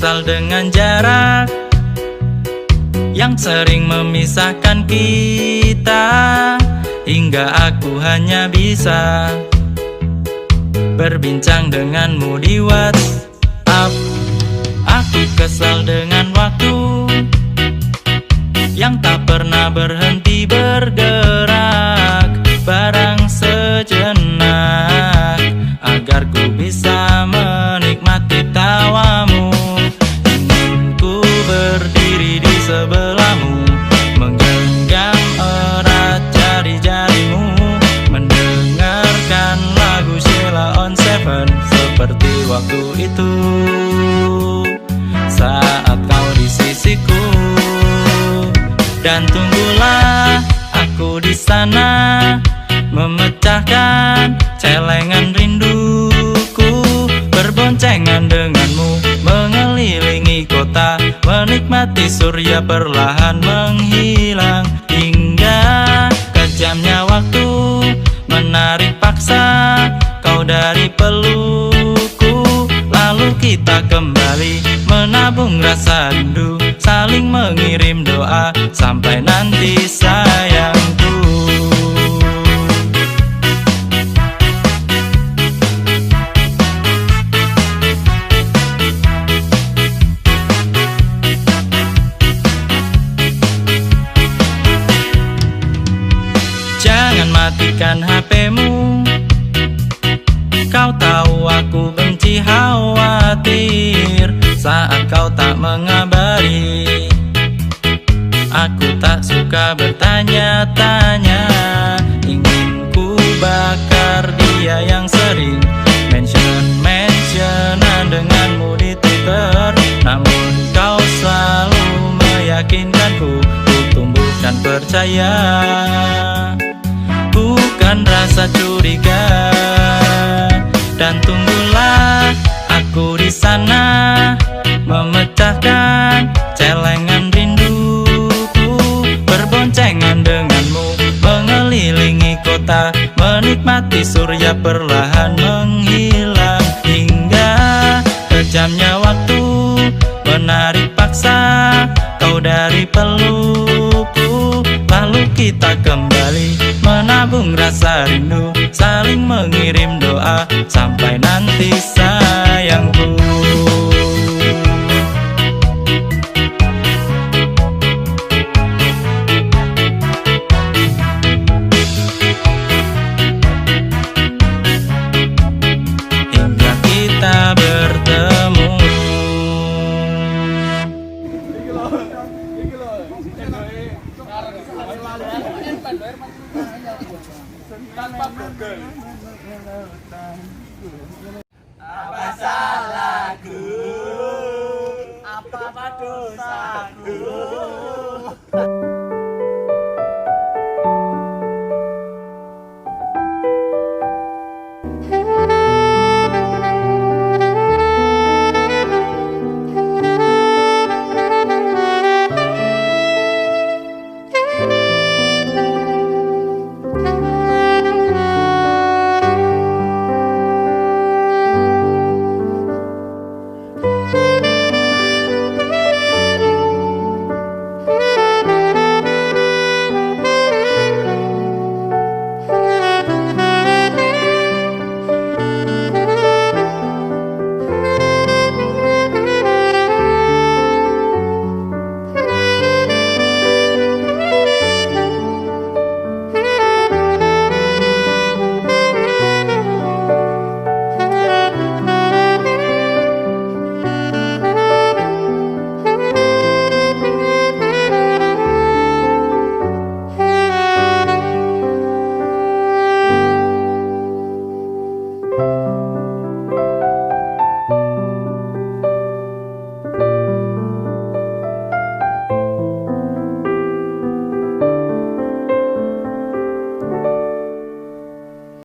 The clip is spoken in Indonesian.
kesal dengan jarak yang sering memisahkan kita, hingga aku hanya bisa berbincang denganmu di WhatsApp. Aku kesal dengan waktu yang tak pernah berhenti bergerak. Barang sejenak agar ku bisa menikmati tawamu. Ingin ku berdiri di sebelahmu, menggenggam erat jari-jarimu, mendengarkan lagu Sheila on Seven seperti waktu itu saat kau di sisiku. Dan tunggulah aku di sana, memecahkan celengan rinduku, berboncengan denganmu, mengelilingi kota, menikmati surya perlahan menghilang, hingga kejamnya waktu menarik paksa kau dari pelukku. Lalu kita kembali menabung rasa rindu, saling mengirim doa sampai nanti sayangku. Jangan matikan HP-mu, kau tahu aku benci khawatir saat kau tak mengabari. Aku tak suka bertanya-tanya, ingin ku bakar dia yang sering mention-mentionan denganmu di Twitter. Namun kau selalu meyakinkanku untuk tumbuhkan percaya, bukan rasa curiga. Dan tunggulah aku di sana, memecahkan celengan rinduku, berboncengan denganmu, mengelilingi kota, menikmati surya perlahan menghilang, hingga kejamnya waktu menarik paksa kau dari pelukku. Lalu kita kembali menabung rasa rindu, saling mengirim doa sampai nanti sayangku. Hingga kita bertemu. Tanpa Google.